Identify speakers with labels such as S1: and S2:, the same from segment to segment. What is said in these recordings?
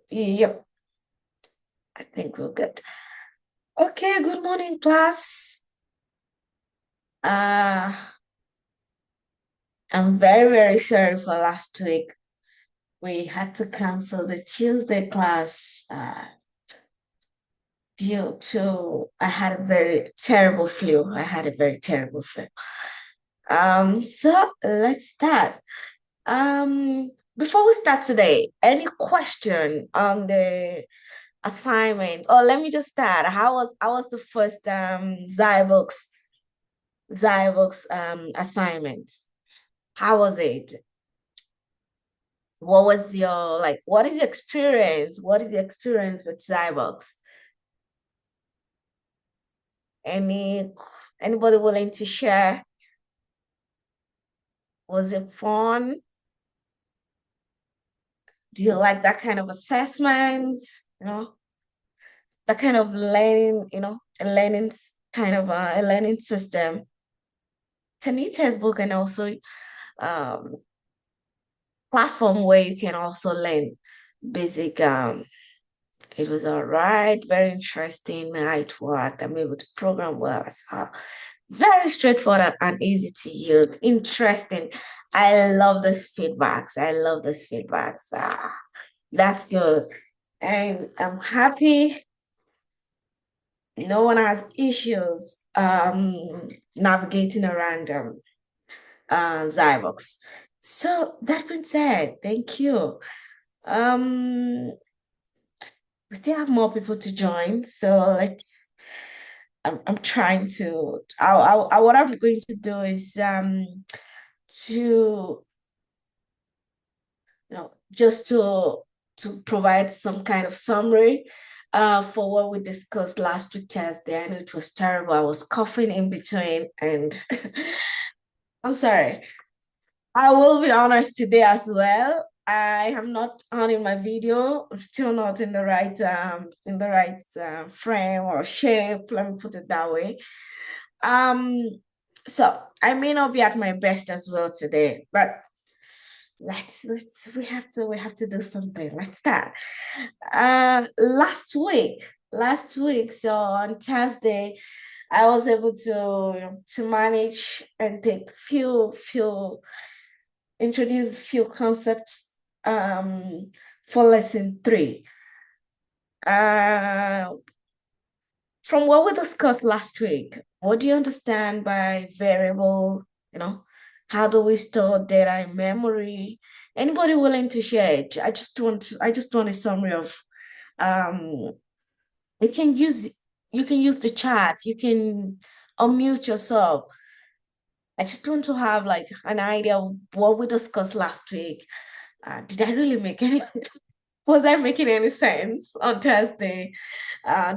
S1: Yep, I think we're good. Okay, good morning, class. Uh, I'm very, very sorry for last week. We had to cancel the Tuesday class due to I had a very terrible flu. I had a very terrible flu. So let's start. Before we start today, any question on the assignment? Or let me just start. How was the first Zyvox assignment? How was it? What was your like what is your experience? What is your experience with Zyvox? Any anybody willing to share? Was it fun? Do you like that kind of assessment? You know, that kind of learning, kind of a learning system. It's a neat textbook and also um platform where you can also learn basic it was all right, very interesting. It worked. I'm able to program well as well. Very straightforward and easy to use. Interesting. I love this feedbacks. I love this feedbacks. That's good. And I'm happy no one has issues navigating around Zyvox. So that being said, thank you. Um, we still have more people to join, so I'm trying to. What I'm going to do is to just to provide some kind of summary for what we discussed last week Thursday. I know it was terrible. I was coughing in between, and I'm sorry. I will be honest today as well. I am not on in my video. I'm still not in the right frame or shape. Let me put it that way. Um, so I may not be at my best as well today, but let's we have to do something. Let's start. Last week, so on Thursday, I was able to manage and take few introduce few concepts for lesson three. Uh, from what we discussed last week, what do you understand by variable? You know, how do we store data in memory? Anybody willing to share it? I just want a summary of um you can use you can use the chat, you can unmute yourself. I just want to have like an idea of what we discussed last week. Did I really make any was I making any sense on Thursday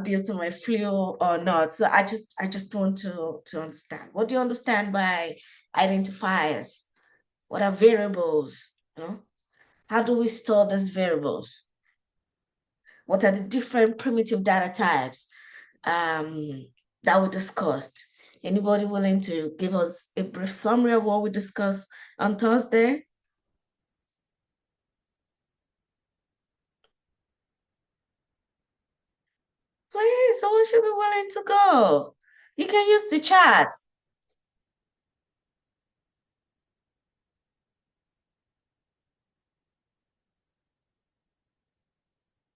S1: due to my flu or not? So I just want to understand. What do you understand by identifiers? What are variables? You know? How do we store these variables? What are the different primitive data types that we discussed? Anybody willing to give us a brief summary of what we discussed on Thursday? Please, someone should be willing to go. You can use the chat.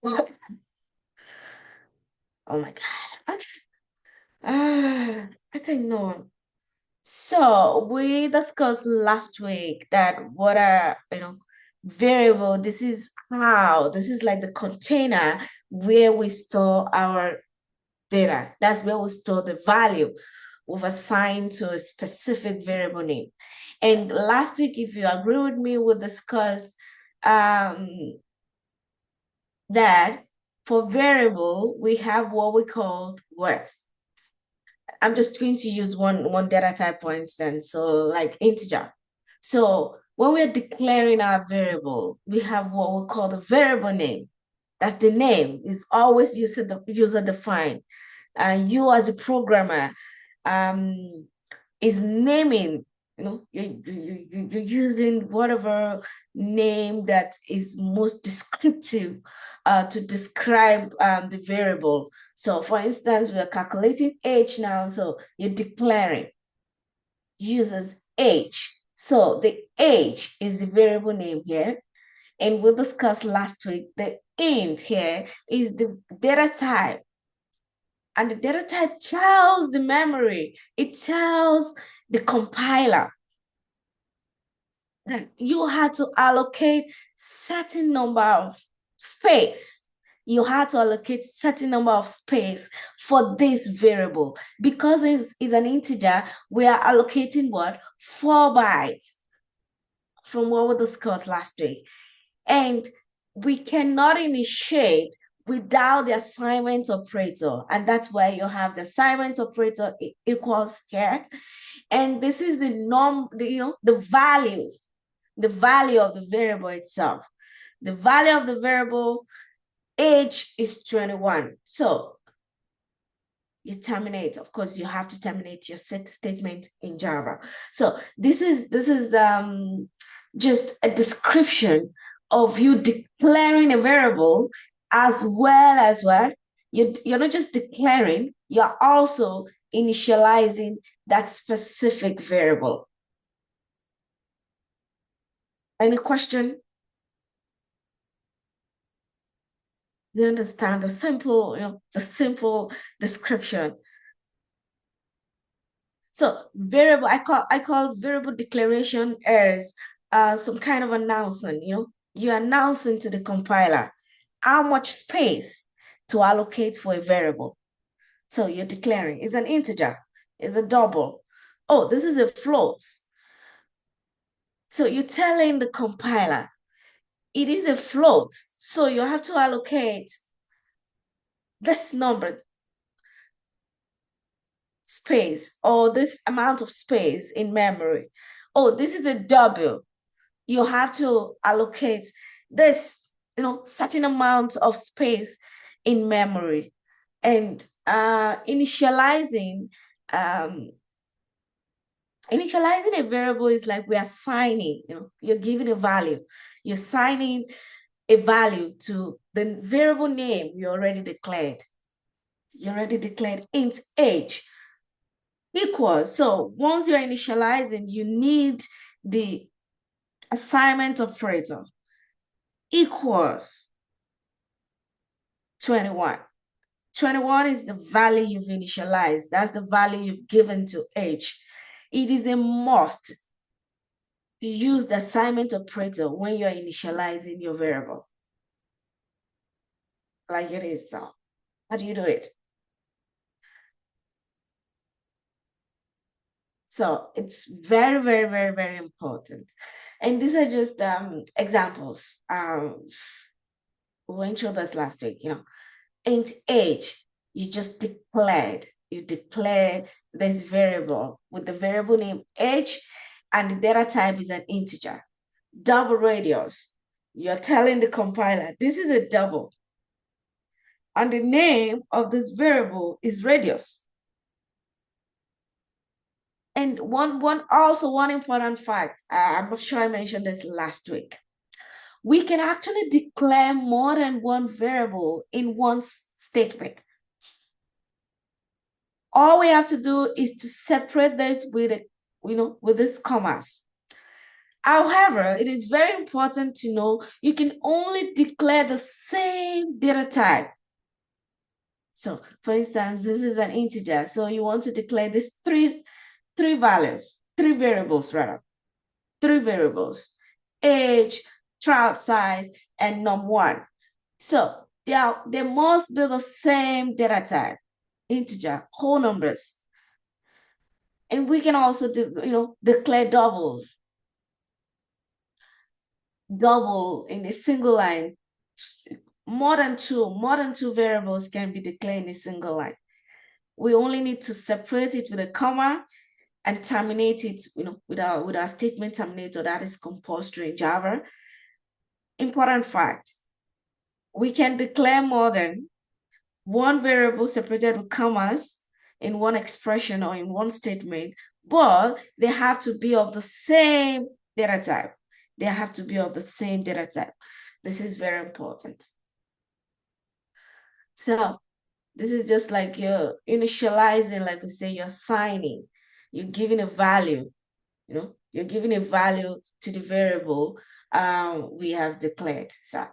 S1: Oh my God. I think no one. So we discussed last week that what are, variable, this is like the container where we store our data. That's where we store the value we've assigned to a specific variable name. And last week, if you agree with me, we discussed um, that for variable, we have what we call words. I'm just going to use one data type for instance, so like integer. So when we're declaring our variable, we have what we call the variable name. That's the name. It's always user defined. And you as a programmer um, is naming. You're using whatever name that is most descriptive to describe the variable. So for instance, we're calculating age now, so you're declaring uses age. So the age is the variable name here. And we discussed last week, the int here is the data type. And the data type tells the memory, it tells the compiler that you had to allocate certain number of space. You had to allocate certain number of space for this variable. Because it's an integer, we are allocating what? 4 bytes from what we discussed last week. And we cannot initiate without the assignment operator. And that's why you have the assignment operator equals here. And this is the the value of the variable itself. The value of the variable age is 21. So you terminate. Of course, you have to terminate your set statement in Java. So this is just a description of you declaring a variable as well as what you're not just declaring, you're also initializing that specific variable. Any question? You understand the simple description. So variable, I call variable declaration as some kind of announcement. You're announcing to the compiler how much space to allocate for a variable. So you're declaring it's an integer, it's a double. Oh, this is a float. So you're telling the compiler it is a float. So you have to allocate this number space or this amount of space in memory. Oh, this is a double. You have to allocate this, certain amount of space in memory. And initializing a variable is like we are assigning, you're giving a value. You're assigning a value to the variable name you already declared. You already declared int age equals. So once you're initializing, you need the assignment operator equals 21. 21 is the value you've initialized. That's the value you've given to age. It is a must to use the assignment operator when you're initializing your variable. Like it is so. How do you do it? So it's very, very, very, very important. And these are just examples. We went through this last week, int age, you declare this variable with the variable name age, and the data type is an integer. Double radius, you're telling the compiler this is a double, and the name of this variable is radius. And one important fact, I'm not sure I mentioned this last week. We can actually declare more than one variable in one statement. All we have to do is to separate this with this commas. However, it is very important to know you can only declare the same data type. So for instance, this is an integer. So you want to declare this three variables rather, three variables, age, child size, and num1. So they must be the same data type, integer, whole numbers. And we can also declare double in a single line. More than two variables can be declared in a single line. We only need to separate it with a comma and terminate it, with our statement terminator that is compulsory in Java. Important fact, we can declare more than one variable separated with commas in one expression or in one statement but they have to be of the same data type. They have to be of the same data type. This is very important. So this is just like you're initializing, like we say, you're signing, you're giving a value, you're giving a value to the variable we have declared. So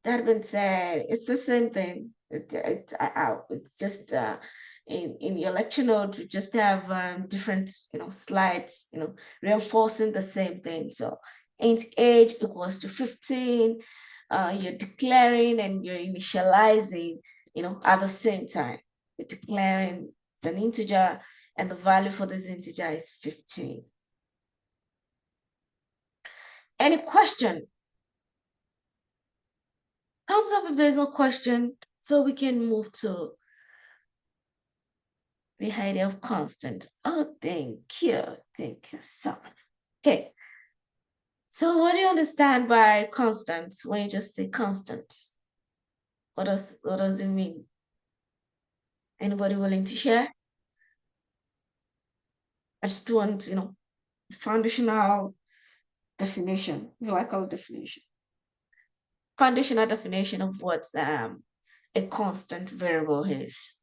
S1: that being said, it's the same thing. It's just in your lecture note, we just have different slides, reinforcing the same thing. So int age equals to 15. You're declaring and you're initializing, at the same time. You're declaring it's an integer, and the value for this integer is 15. Any question? Thumbs up if there's no question, so we can move to the idea of constant. Oh, thank you. Thank you so much. Okay. So what do you understand by constants when you just say constants? What does it mean? Anybody willing to share? I just want, foundational definition. You like our definition? Foundational definition of what a constant variable is.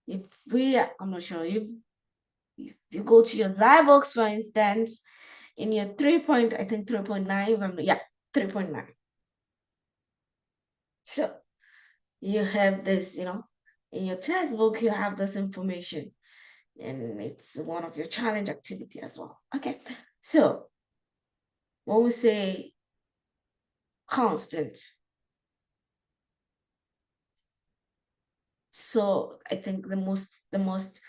S1: I'm not sure, you go to your Zybox, for instance, in your 3.9, yeah, 3.9. So you have this, in your textbook, you have this information, and it's one of your challenge activity as well. Okay, so when we say constant, so I think the most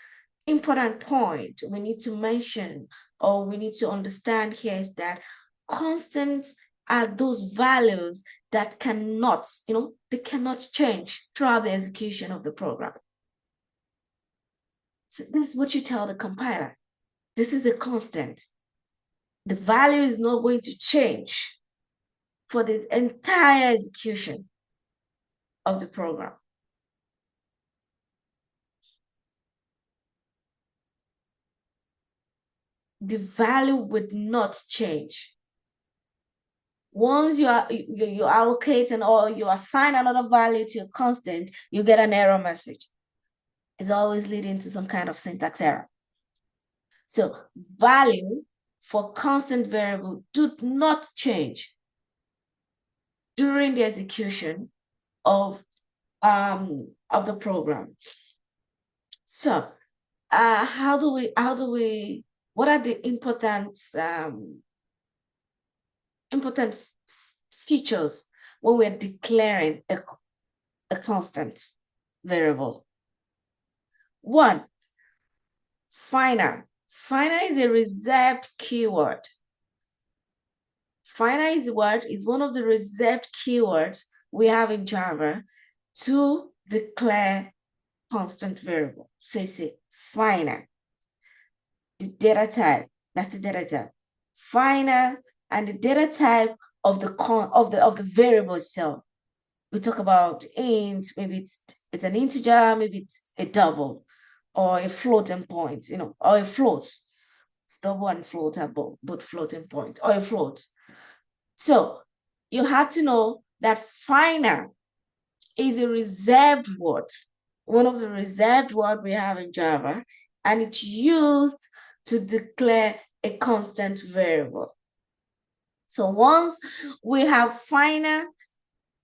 S1: important point we need to mention or we need to understand here is that constants are those values that cannot, they cannot change throughout the execution of the program. So that's what you tell the compiler. This is a constant. The value is not going to change for this entire execution of the program. The value would not change. Once you allocate or you assign another value to a constant, you get an error message. It's always leading to some kind of syntax error. So value for constant variable do not change during the execution of the program. So what are the important features when we're declaring a constant variable? One, final. Final is a reserved keyword. Final is one of the reserved keywords we have in Java to declare constant variable. So you say final, the data type, that's the data type. Final and the data type of the variable itself. We talk about int, maybe it's an integer, maybe it's a double or a floating point, or a float. Double and float are both floating point or a float. So you have to know that final is a reserved word, one of the reserved words we have in Java, and it's used to declare a constant variable. So once we have final,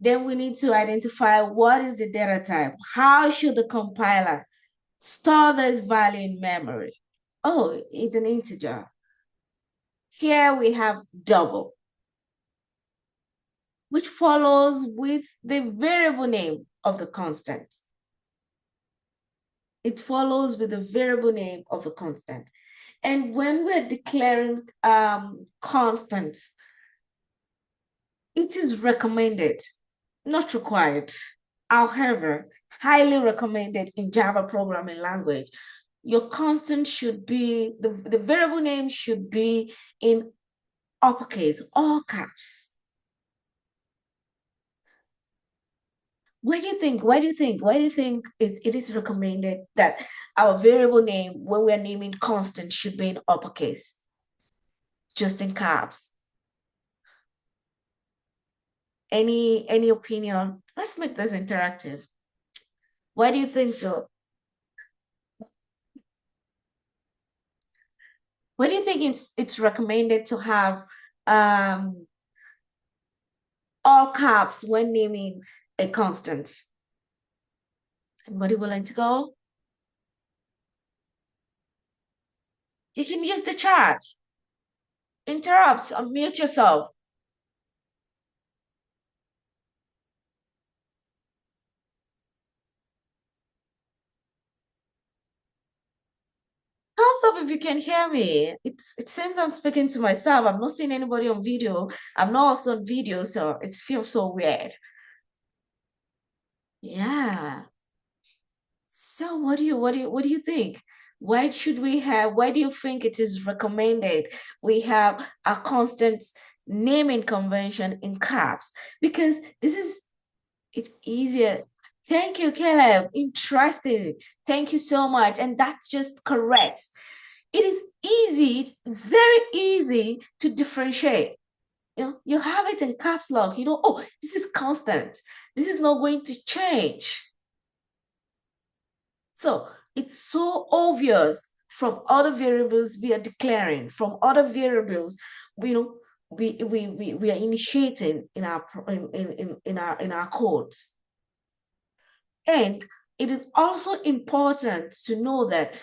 S1: then we need to identify what is the data type. How should the compiler store this value in memory? Oh, it's an integer. Here we have double, which follows with the variable name of the constant. It follows with the variable name of the constant. And when we're declaring constants, it is recommended, not required, however, highly recommended in Java programming language. Your constant should be, the variable name should be in uppercase, all caps. Why do you think? Why do you think? Why do you think it is recommended that our variable name, when we're naming constant, should be in uppercase, just in caps? Any opinion? Let's make this interactive. Why do you think so? Why do you think it's recommended to have um all caps when naming a constant? Anybody willing to go? You can use the chat. Interrupt, unmute yourself. Thumbs up if you can hear me. It seems I'm speaking to myself. I'm not seeing anybody on video. I'm not also on video, so it feels so weird. Yeah. So what do you think? Why do you think it is recommended we have a constant naming convention in caps? Because it's easier. Thank you, Caleb. Interesting. Thank you so much. And that's just correct. It is easy, it's very easy to differentiate. You have it in caps lock, oh, this is constant. This is not going to change. So it's so obvious from other variables we are declaring, from other variables, you know, we are initiating in our in our codes. And it is also important to know that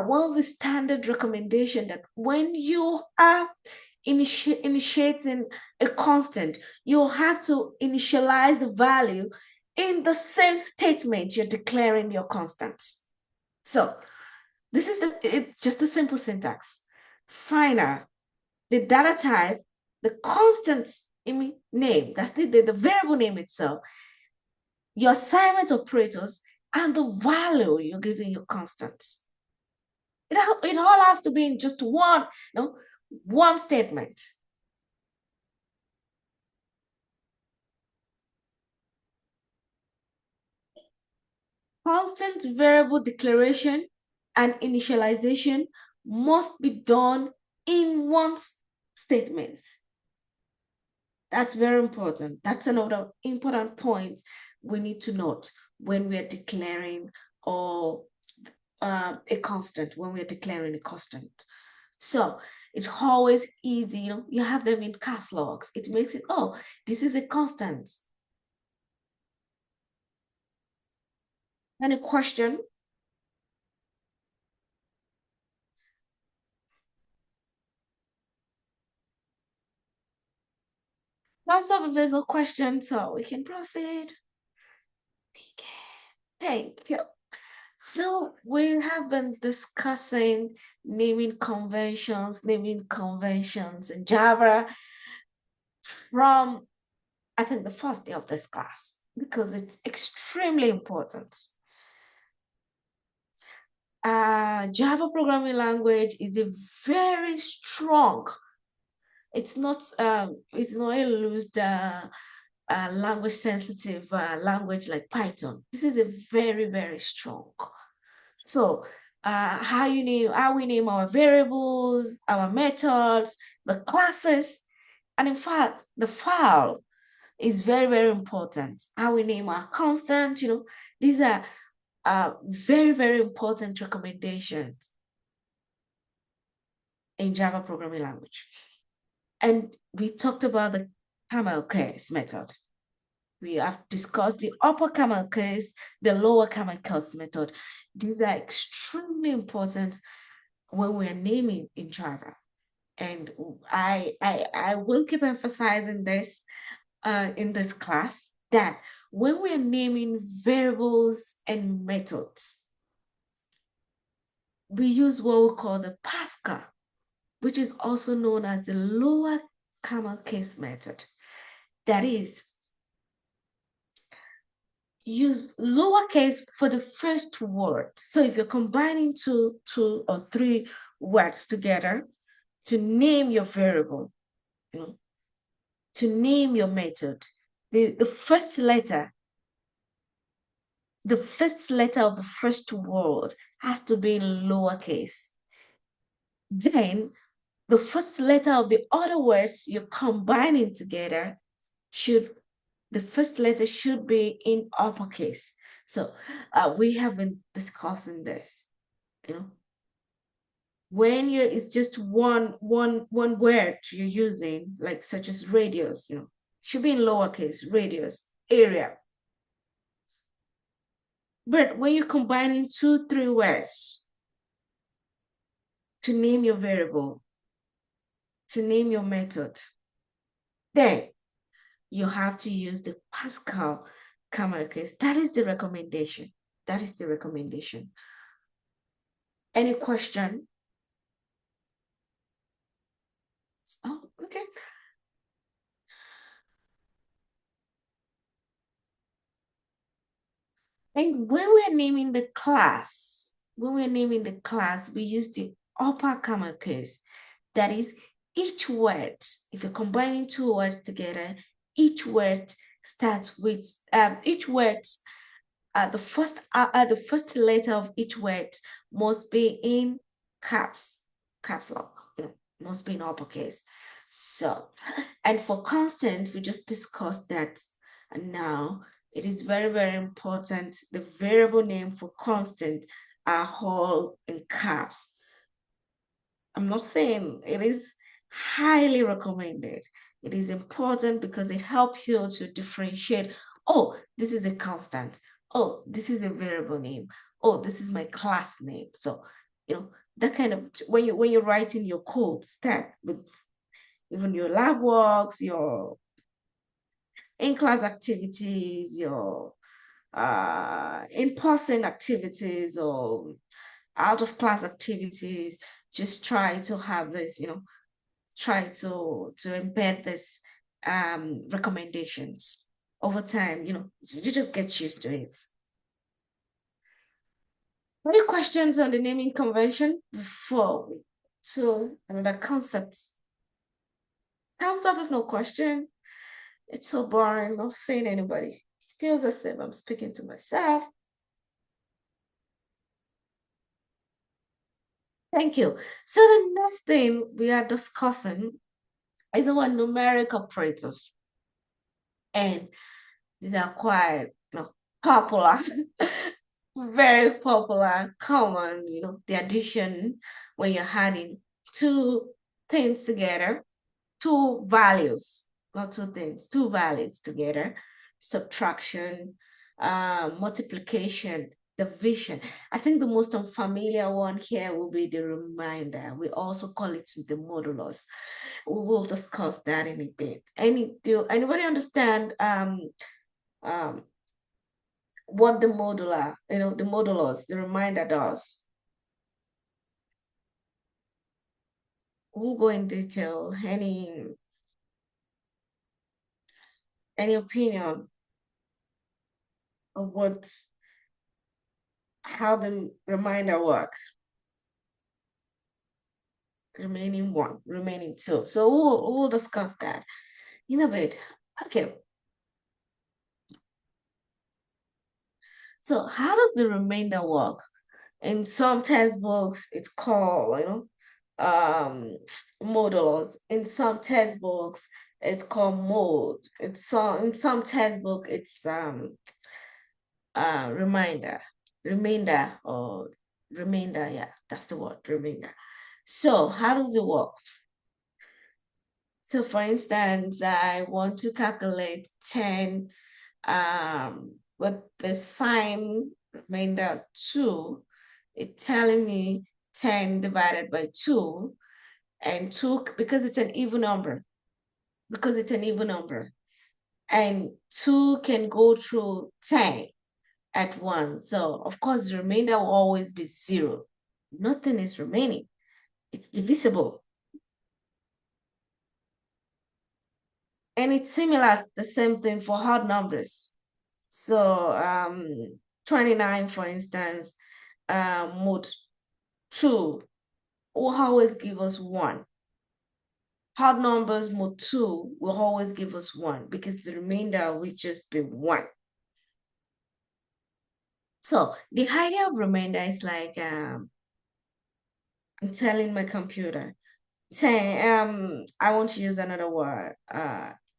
S1: one of the standard recommendation that when you are initiating a constant, you have to initialize the value in the same statement you're declaring your constant. So this is it's just a simple syntax. Final, the data type, the constant name, that's the variable name itself, your assignment operators, and the value you're giving your constants. It all has to be in just one statement. Constant variable declaration and initialization must be done in one statement. That's very important. That's another important point we need to note when we're declaring or a constant, when we're declaring a constant. So it's always easy, you have them in caps locks. It makes it, oh, this is a constant. Any question? Thumbs up if there's no question, so we can proceed. Thank you. So we have been discussing naming conventions in Java from, I think, the first day of this class because it's extremely important. Java programming language is a very strong. It's not a loose language sensitive language like Python. This is a very, very strong. So how we name our variables, our methods, the classes, and in fact, the file is very, very important. How we name our constant, these are very, very important recommendations in Java programming language. And we talked about the camel case method. We have discussed the upper camel case, the lower camel case method. These are extremely important when we're naming in Java. And I will keep emphasizing this in this class that when we're naming variables and methods, we use what we call the Pascal, which is also known as the lower camel case method. That is, use lowercase for the first word. So if you're combining two or three words together to name your variable, to name your method, the first letter the first letter of the first word has to be in lowercase. Then the first letter of the other words you're combining together should the first letter should be in uppercase. So we have been discussing this, you know. When you it's just one word you're using, like such as radius, should be in lowercase, radius, area. But when you're combining two, three words to name your variable, to name your method, then you have to use the Pascal camel case. That is the recommendation. That is the recommendation. Any question? Oh, okay. And when we're naming the class, we use the upper camel case. That is, each word, if you're combining two words together, each word starts with each word the first letter of each word must be in caps lock, must be in uppercase. So, and for constant, we just discussed that, and now it is very, very important. The variable name for constant are all in caps. I'm not saying it is highly recommended. It is important because it helps you to differentiate. Oh, this is a constant. Oh, this is a variable name. Oh, this is my class name. So, that kind of when you're writing your code stack with even your lab works, your in-class activities, your in-person activities, or out of class activities, just try to have this, try to embed this recommendations over time. You just get used to it. Any questions on the naming convention before we to another concept? Thumbs up if no question. It's so boring, not seeing anybody. It feels as if I'm speaking to myself. Thank you. So the next thing we are discussing is our numeric operators. And these are quite, popular, very popular, common, the addition when you're adding two things together, two values, not two things, two values together, subtraction, multiplication, division. I think the most unfamiliar one here will be the remainder. We also call it the modulus. We will discuss that in a bit. Anybody understand um, what the modular, the modulus, the remainder does? We'll go in detail. Any opinion of how the remainder work? Remaining one, remaining two. So we'll discuss that in a bit. Okay. So how does the remainder work? In some textbooks, it's called, modulus. In some textbooks, it's called mode. In some textbook, it's remainder or remainder. Yeah, that's the word, remainder. So how does it work? So for instance, I want to calculate 10 with the sign remainder 2, it's telling me 10 divided by 2, and 2 because it's an even number, and 2 can go through 10 at once. So of course the remainder will always be 0. Nothing is remaining. It's divisible. And it's similar, the same thing for odd numbers. So 29, for instance, mode 2 will always give us 1. Odd numbers mode 2 will always give us 1 because the remainder will just be 1. So the idea of remainder is like I'm telling my computer, say I want to use another word,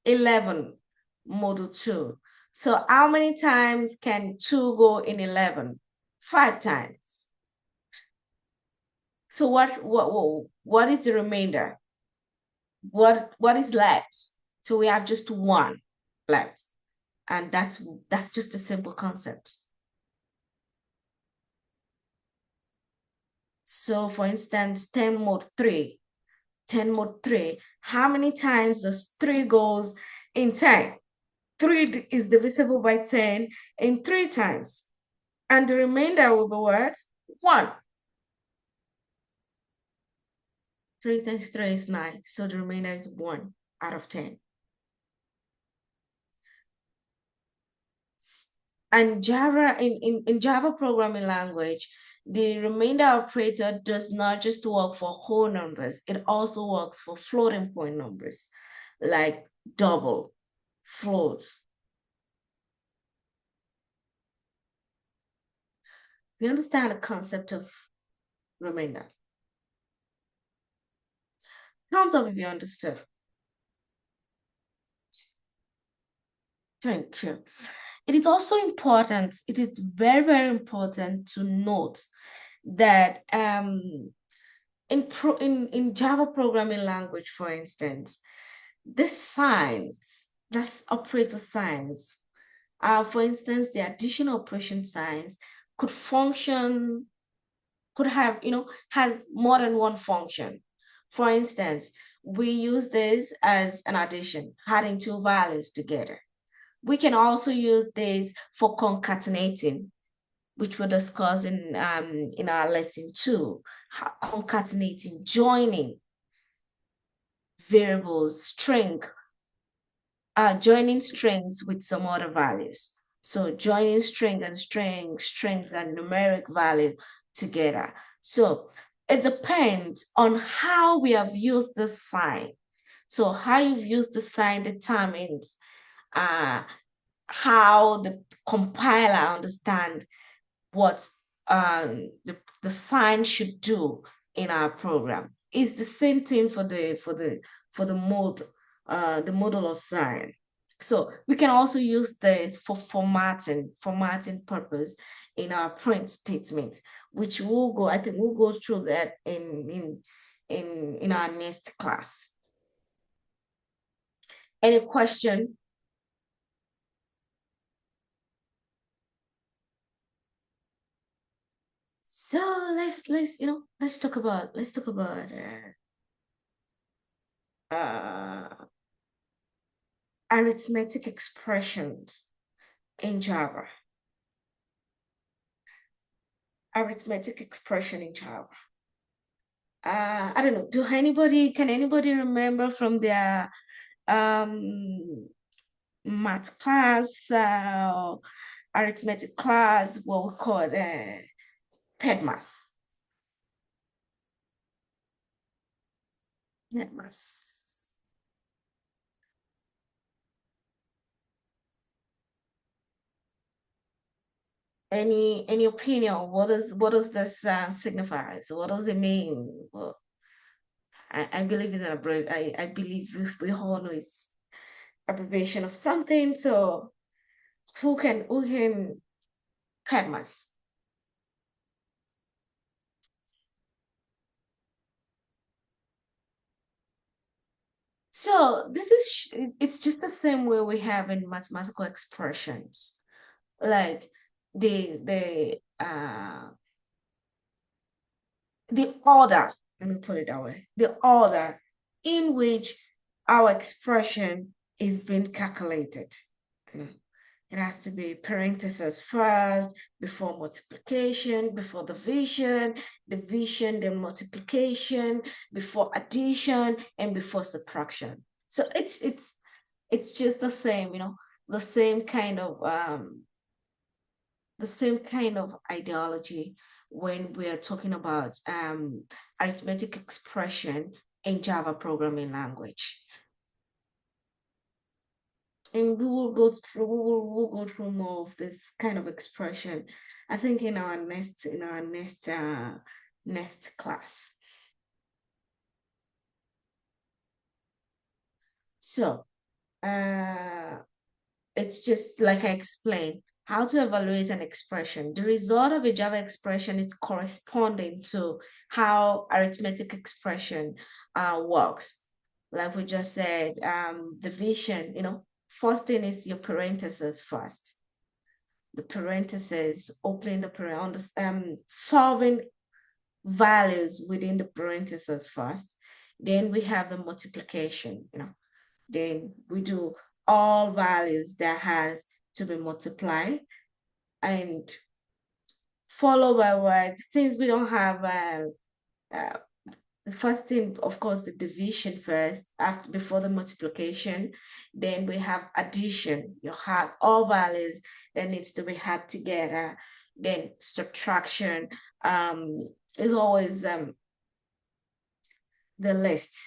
S1: 11 model 2. So how many times can 2 go in 11? 5 times. So what is the remainder? What is left? So we have just one left. And that's just a simple concept. So for instance, 10 mod 3, 10 mod 3, how many times does 3 goes in 10? 3 is divisible by 10 in 3 times. And the remainder will be what? 1. 3 times 3 is 9. So the remainder is 1 out of 10. And Java in Java programming language, the remainder operator does not just work for whole numbers, it also works for floating point numbers like double, float. You understand the concept of remainder? Thumbs up if you understood. Thank you. It is also important, it is very, very important to note that in Java programming language, for instance, this signs, that's operator signs, for instance, the addition operation signs could function, could have, has more than one function. For instance, we use this as an addition, adding two values together. We can also use this for concatenating, which we'll discuss in our lesson 2, concatenating, joining variables, joining strings with some other values. So joining string and strings and numeric value together. So it depends on how we have used the sign. So how you've used the sign determines uh, how the compiler understand what the sign should do in our program. It's the same thing for the model of sign. So we can also use this for formatting purpose in our print statements, which I think we'll go through that in our next class. Any question? So let's talk about arithmetic expressions in Java. Arithmetic expression in Java. I don't know. Can anybody remember from their math class, arithmetic class, what we call PEDMAS? PEDMAS. Any opinion? What does this signify? So what does it mean? Well, I believe it's an I believe we all know it's abbreviation of something. So who can PEDMAS? So it's just the same way we have in mathematical expressions, like the order, let me put it that way, the order in which our expression is being calculated. It has to be parentheses first, before multiplication, before division, then multiplication, before addition, and before subtraction. So it's just the same, the same kind of ideology when we're talking about arithmetic expression in Java programming language. and we'll go through more of this kind of expression, I think, in our next class. So it's just like I explained, how to evaluate an expression. The result of a Java expression is corresponding to how arithmetic expression works. Like we just said, division, first thing is your parentheses first. The parentheses, opening the parentheses, solving values within the parentheses first. Then we have the multiplication, then we do all values that has to be multiplied, and follow by what, since we don't have uh, the first thing, of course, the division first, after before the multiplication. Then we have addition. You have all values that needs to be had together. Then subtraction is always the list.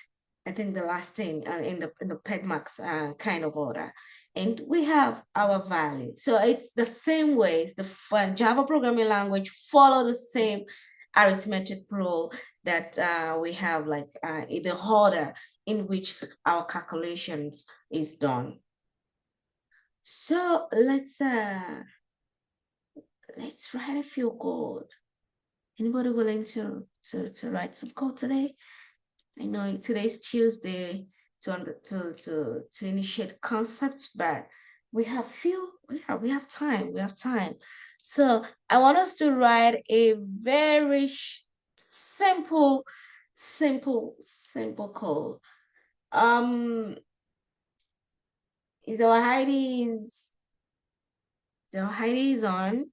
S1: I think the last thing in the PEDMAX kind of order, and we have our value. So it's the same ways the Java programming language follow the same arithmetic rule that we have, like in the order in which our calculations is done. So let's write a few code. Anybody willing to write some code today? I know today's Tuesday to initiate concepts, but we have time. We have time. So I want us to write a very simple code. Um, is our Heidi is on?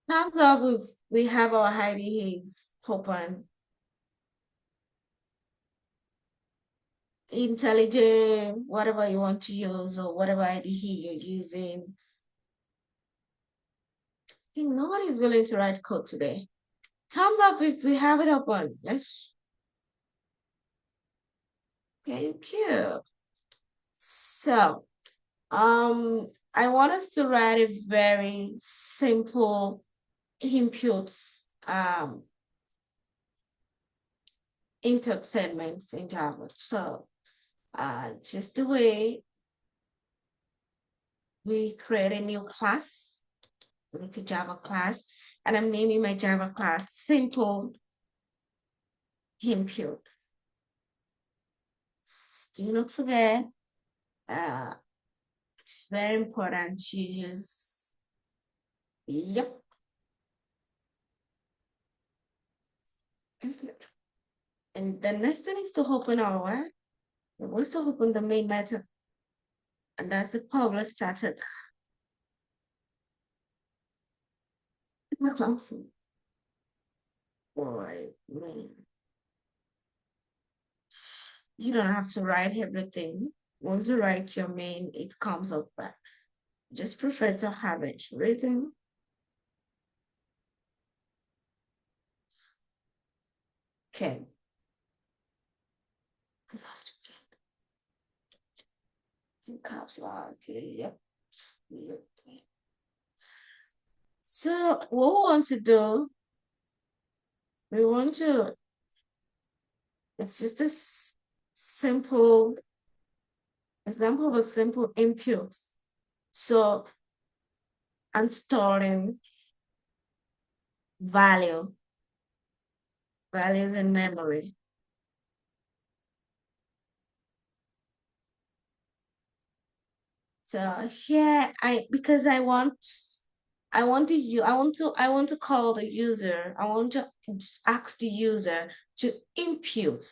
S1: Thumbs up if we have our Heidi is open. Intelligent, whatever you want to use, or whatever IDE you're using. I think nobody's willing to write code today. Thumbs up if we have it open. Yes. Thank you. So, I want us to write a very simple input statements in Java. So, just the way we create a new class, it's a Java class, and I'm naming my Java class simple input. Do not forget, it's very important to use, yep. And the next thing is to open our what? It was to open the main method, and that's the public static. Awesome. Boy, man. You don't have to write everything. Once you write your main, it comes up back. Just prefer to have it written. Okay. In caps lock. Yep. Yep. So what we want to do, it's just a simple example of a simple input. So I'm storing values in memory. So here because I want to call the user. I want to ask the user to input.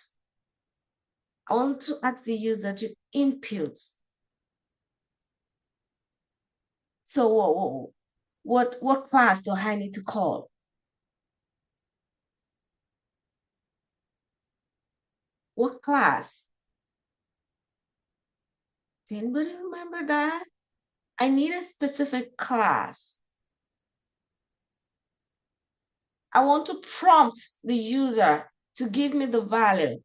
S1: I want to ask the user to input. So what class do I need to call? What class? Does anybody remember that? I need a specific class. I want to prompt the user to give me the value.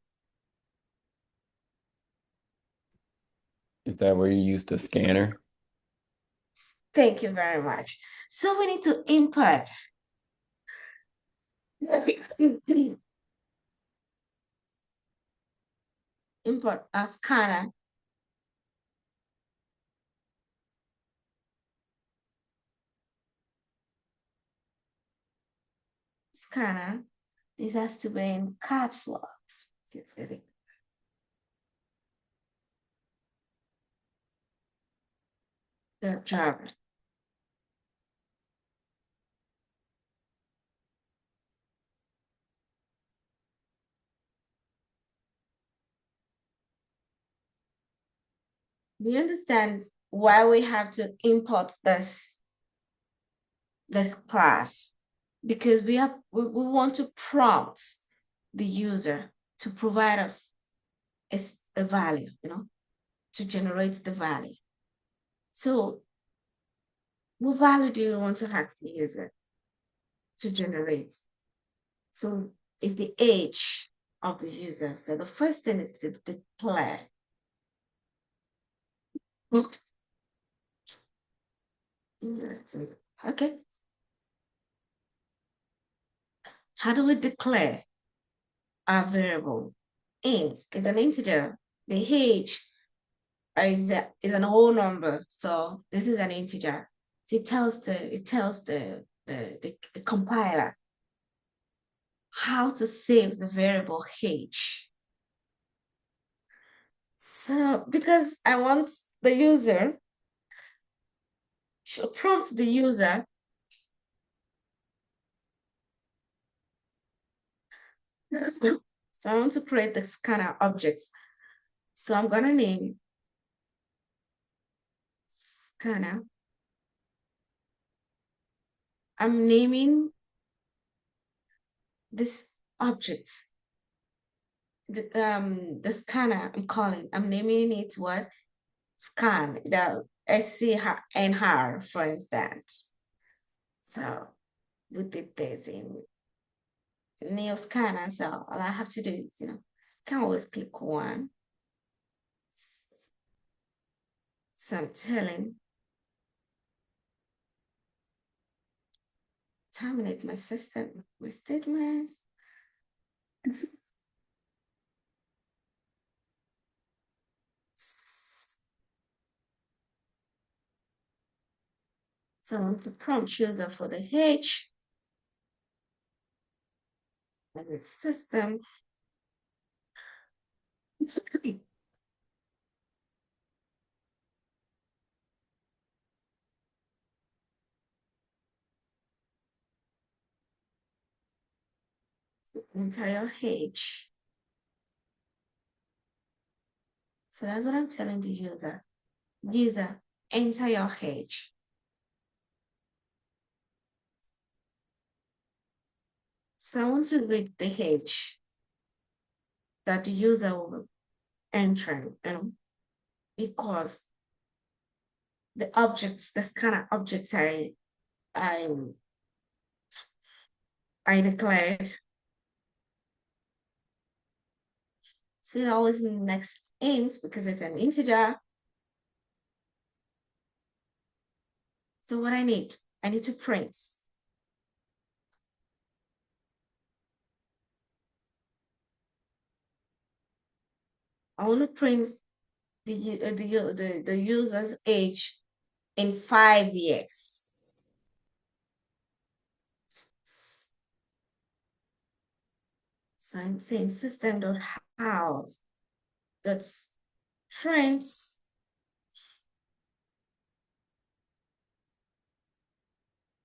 S2: Is that where you use the scanner?
S1: Thank you very much. So we need to input. Import a scanner. Scanner. This has to be in caps locks. The Java. Do you understand why we have to import this class? Because we want to prompt the user to provide us a value, to generate the value. So what value do you want to ask the user to generate? So it's the age of the user. So the first thing is to declare. Okay. How do we declare our variable? Int is an integer. The age is an whole number. So this is an integer. So it tells the compiler how to save the variable age. So because I want the user to prompt the user. So I want to create the scanner objects. So I'm gonna name scanner. I'm naming this object. The scanner I'm naming it what? Scan, the SCNR, for instance. So we did this in new scanner. So all I have to do is, can always click one. So I'm telling, terminate my system, my statements. So I want to prompt user for the H and the system. Entire H. So that's what I'm telling the user. User, enter your H. So I want to read the H that the user will be entering, because the objects, this kind of object I I declared. So it always next int because it's an integer. So what I need to print. I want to print the user's age in 5 years. So I'm saying system.house that's friends.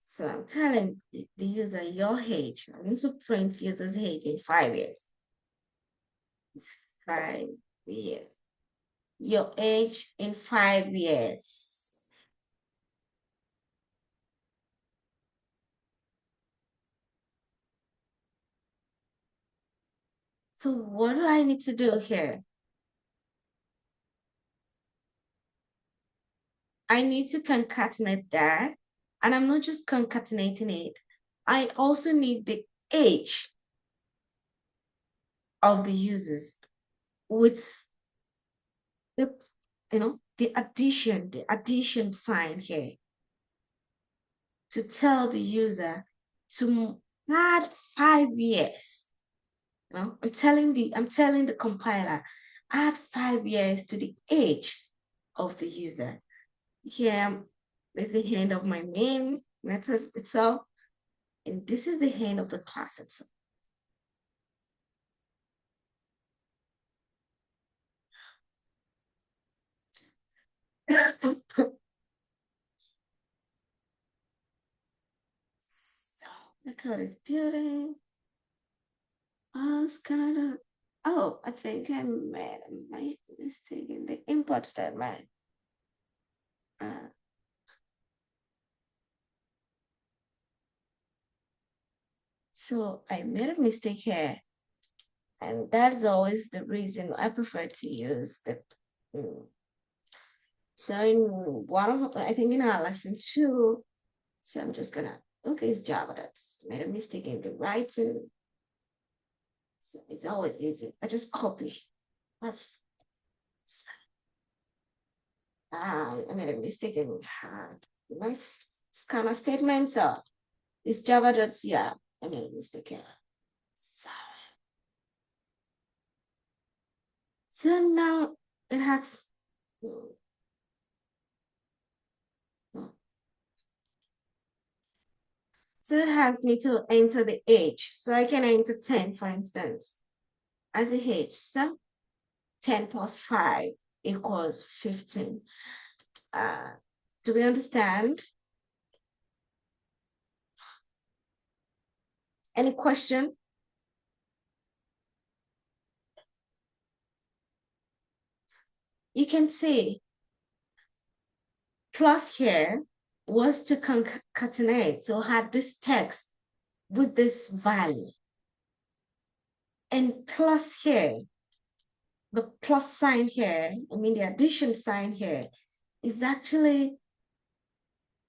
S1: So I'm telling the user your age. I want to print user's age in 5 years. It's 5 years. Your age in 5 years. So what do I need to do here? I need to concatenate that. And I'm not just concatenating it. I also need the age of the users with the the addition sign here to tell the user to add 5 years. I'm telling the compiler, add 5 years to the age of the user. Here is the end of my main method itself, and this is the end of the class itself. So the code is building. Oh, I think I made a mistake in the import statement. So I made a mistake here. And that's always the reason I prefer to use the. So in one of, I think in our lesson 2, so I'm just gonna, okay, it's Java that's made a mistake in the writing. So it's always easy. I just copy. I made a mistake in my scanner statement. So it's Java dots, yeah, I made a mistake here. Sorry. So now it has, so it has me to enter the age. So I can enter 10, for instance, as a age. So 10 plus 5 equals 15. Do we understand? Any question? You can see plus here was to concatenate, so had this text with this value. And plus here, the plus sign here, I mean the addition sign here, is actually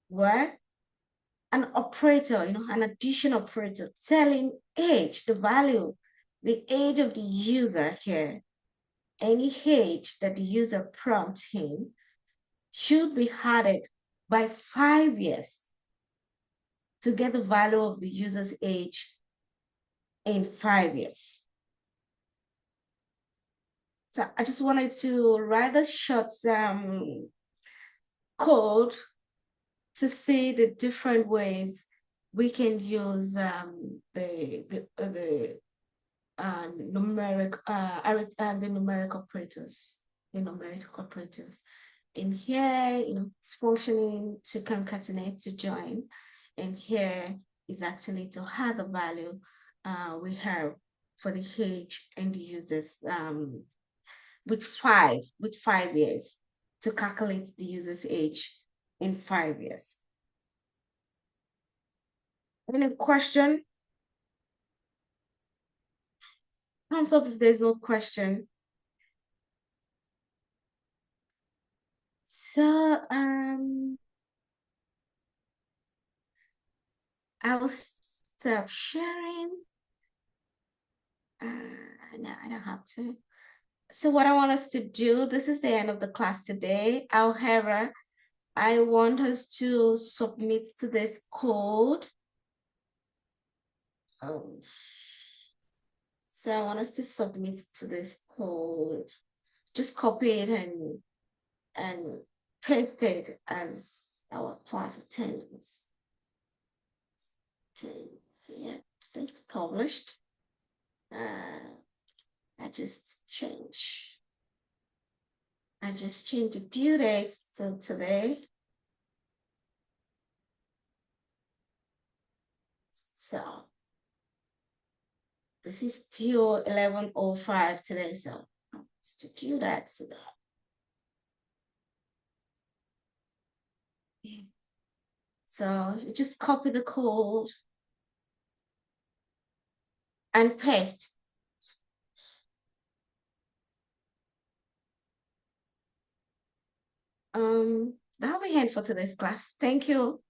S1: where an operator, an addition operator telling age, the value, the age of the user here, any age that the user prompts him should be added by 5 years to get the value of the user's age in 5 years. So I just wanted to write a short code to see the different ways we can use the numeric operators, the numeric operators. In here, it's functioning to concatenate, to join, and here is actually to add the value we have for the age and the users with 5 years to calculate the user's age in 5 years. Any question? Thumbs up if there's no question. So I'll stop sharing. No, I don't have to. So what I want us to do, this is the end of the class today. However, I want us to submit to this code. So I want us to submit to this code. Just copy it and paste it as our class attendance. Okay, yeah, so it's published. I just changed the due date to today. So this is due 11:05 today. So just to do that. So you just copy the code and paste. That'll be it for today's class. Thank you.